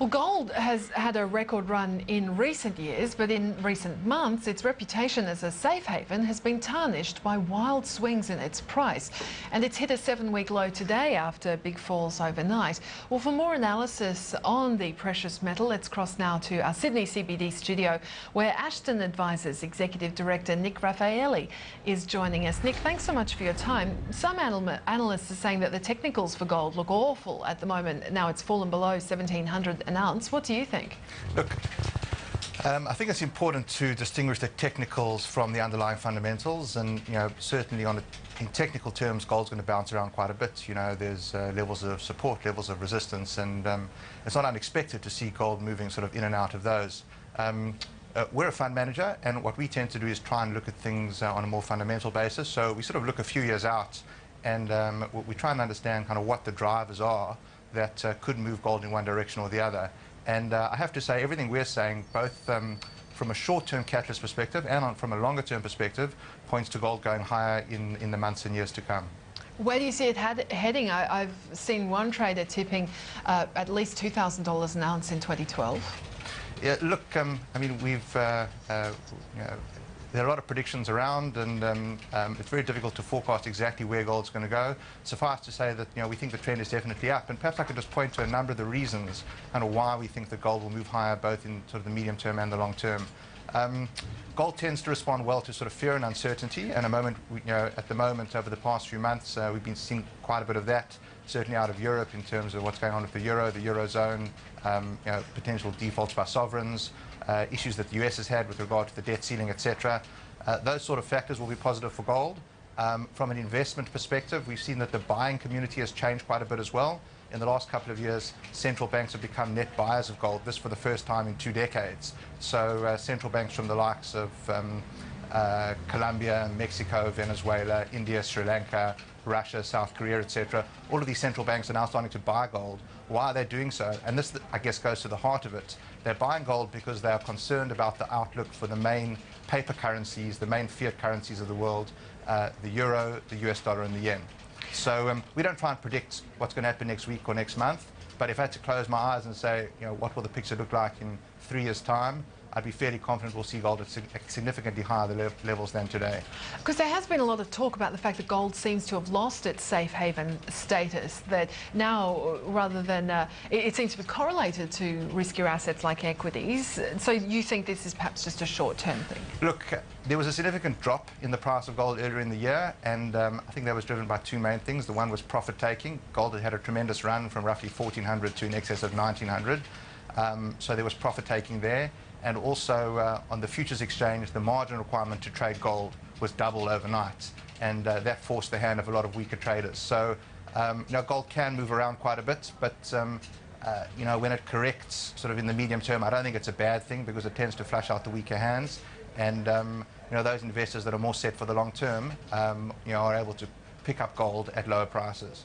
Well, gold has had a record run in recent years, but in recent months, its reputation as a safe haven has been tarnished by wild swings in its price. And it's hit a 7-week low today after big falls overnight. Well, for more analysis on the precious metal, let's cross now to our Sydney CBD studio, where Ashton Advisors Executive Director Nick Raphaely is joining us. Nick, thanks so much for your time. Some analysts are saying that the technicals for gold look awful at the moment. Now it's fallen below 1,700 an ounce. What do you think? Look, I think it's important to distinguish the technicals from the underlying fundamentals, and certainly in technical terms, gold's going to bounce around quite a bit. There's levels of support, levels of resistance, and it's not unexpected to see gold moving sort of in and out of those. We're a fund manager, and what we tend to do is try and look at things on a more fundamental basis. So we sort of look a few years out, and we try and understand kind of what the drivers are that could move gold in one direction or the other. And I have to say, everything we're saying, both from a short-term catalyst perspective and from a longer-term perspective, points to gold going higher in the months and years to come. Where do you see it heading? I've seen one trader tipping at least $2,000 an ounce in 2012. Yeah, look, I mean, there are a lot of predictions around, and it's very difficult to forecast exactly where gold's going to go. Suffice to say that we think the trend is definitely up, and perhaps I could just point to a number of the reasons kind of why we think that gold will move higher, both in sort of the medium term and the long term. Gold tends to respond well to sort of fear and uncertainty, and at the moment over the past few months we've been seeing quite a bit of that, certainly out of Europe in terms of what's going on with the Eurozone, potential defaults by sovereigns, issues that the US has had with regard to the debt ceiling, etc. Those sort of factors will be positive for gold. From an investment perspective, we've seen that the buying community has changed quite a bit as well. In the last couple of years, central banks have become net buyers of gold, this for the first time in 2 decades. So central banks from the likes of Colombia, Mexico, Venezuela, India, Sri Lanka, Russia, South Korea, etc. All of these central banks are now starting to buy gold. Why are they doing so? And this, I guess, goes to the heart of it. They're buying gold because they are concerned about the outlook for the main paper currencies, the main fiat currencies of the world, the euro, the US dollar, and the yen. So we don't try and predict what's going to happen next week or next month, but if I had to close my eyes and say, what will the picture look like in 3 years' time, I'd be fairly confident we'll see gold at significantly higher levels than today. Because there has been a lot of talk about the fact that gold seems to have lost its safe haven status, that now, rather than, it seems to be correlated to riskier assets like equities. So you think this is perhaps just a short-term thing? Look, there was a significant drop in the price of gold earlier in the year, and I think that was driven by 2 main things. The one was profit-taking. Gold had a tremendous run from roughly 1,400 to in excess of 1,900. So there was profit-taking there. And also on the futures exchange, the margin requirement to trade gold was doubled overnight, and that forced the hand of a lot of weaker traders. So gold can move around quite a bit, but when it corrects sort of in the medium term, I don't think it's a bad thing, because it tends to flush out the weaker hands, and those investors that are more set for the long term are able to pick up gold at lower prices.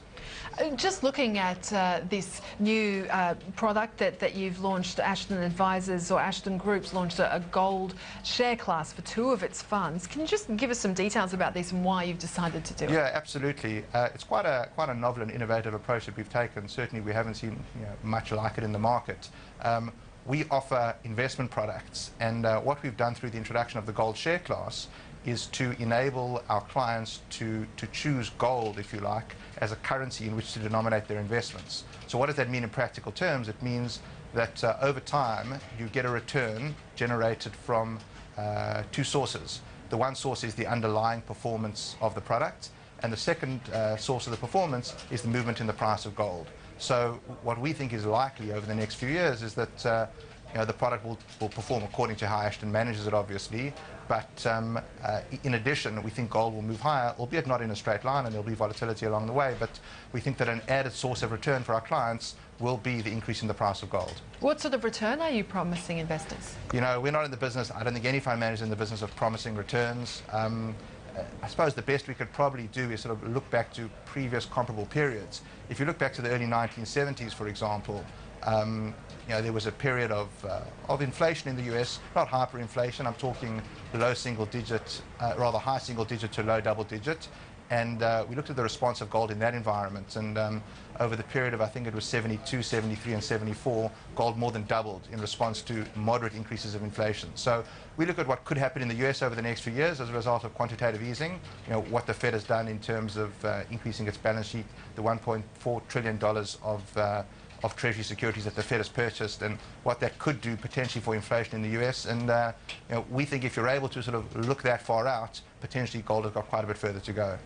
Just looking at this new product that you've launched, Ashton Advisors or Ashton Group's launched a gold share class for 2 of its funds. Can you just give us some details about this and why you've decided to do it? Yeah, absolutely. It's quite a novel and innovative approach that we've taken. Certainly we haven't seen much like it in the market. We offer investment products, and what we've done through the introduction of the gold share class is to enable our clients to choose gold, if you like, as a currency in which to denominate their investments. So what does that mean in practical terms? It means that over time you get a return generated from 2 sources. The one source is the underlying performance of the product, and the second source of the performance is the movement in the price of gold. So what we think is likely over the next few years is that the product will perform according to how Ashton manages it, obviously, but in addition, we think gold will move higher, albeit not in a straight line, and there'll be volatility along the way, but we think that an added source of return for our clients will be the increase in the price of gold. What sort of return are you promising investors? We're not in the business, I don't think any fund manager is in the business of promising returns. I suppose the best we could probably do is sort of look back to previous comparable periods. If you look back to the early 1970s, for example, there was a period of inflation in the US, not hyperinflation. I'm talking low single digit, rather high single digit to low double digit. And we looked at the response of gold in that environment, and over the period of, I think it was 72, 73, and 74, gold more than doubled in response to moderate increases of inflation. So we look at what could happen in the US over the next few years as a result of quantitative easing, what the Fed has done in terms of increasing its balance sheet, the $1.4 trillion of Treasury securities that the Fed has purchased, and what that could do potentially for inflation in the US. And we think if you're able to sort of look that far out, potentially gold has got quite a bit further to go.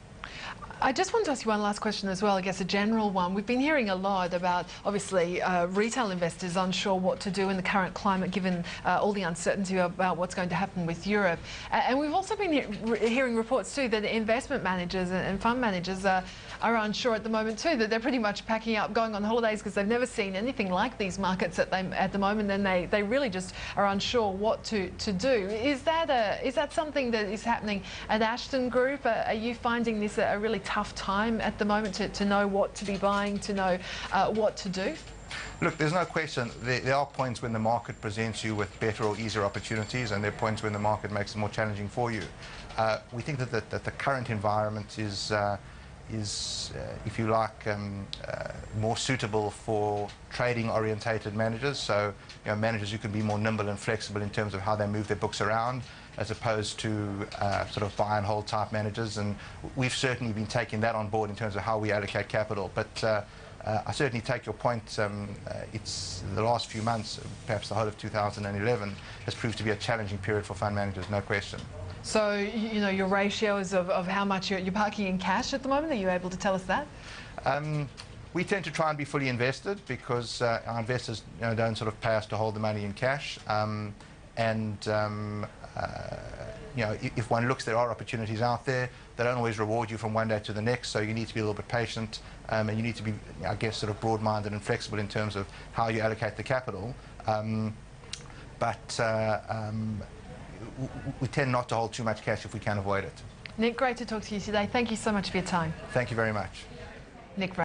I just want to ask you one last question as well, I guess a general one. We've been hearing a lot about, obviously, retail investors unsure what to do in the current climate, given all the uncertainty about what's going to happen with Europe. And we've also been hearing reports too that investment managers and fund managers are unsure at the moment too, that they're pretty much packing up, going on holidays because they've never seen anything like these markets at the moment, and they really just are unsure what to do. Is that something that is happening at Ashton Group? Are you finding this a really tough time at the moment to know what to be buying, to know what to do? Look, there's no question. There are points when the market presents you with better or easier opportunities, and there are points when the market makes it more challenging for you. We think that the current environment is if you like, more suitable for trading-orientated managers. So, managers who can be more nimble and flexible in terms of how they move their books around, as opposed to sort of buy and hold type managers. And we've certainly been taking that on board in terms of how we allocate capital. But I certainly take your point. It's the last few months, perhaps the whole of 2011, has proved to be a challenging period for fund managers, no question. So, your ratios of how much you're parking in cash at the moment, are you able to tell us that? We tend to try and be fully invested because our investors don't sort of pay us to hold the money in cash. If one looks, there are opportunities out there. They don't always reward you from one day to the next, so you need to be a little bit patient, and you need to be, I guess, sort of broad-minded and flexible in terms of how you allocate the capital. We tend not to hold too much cash if we can avoid it. Nick, great to talk to you today. Thank you so much for your time. Thank you very much. Nick.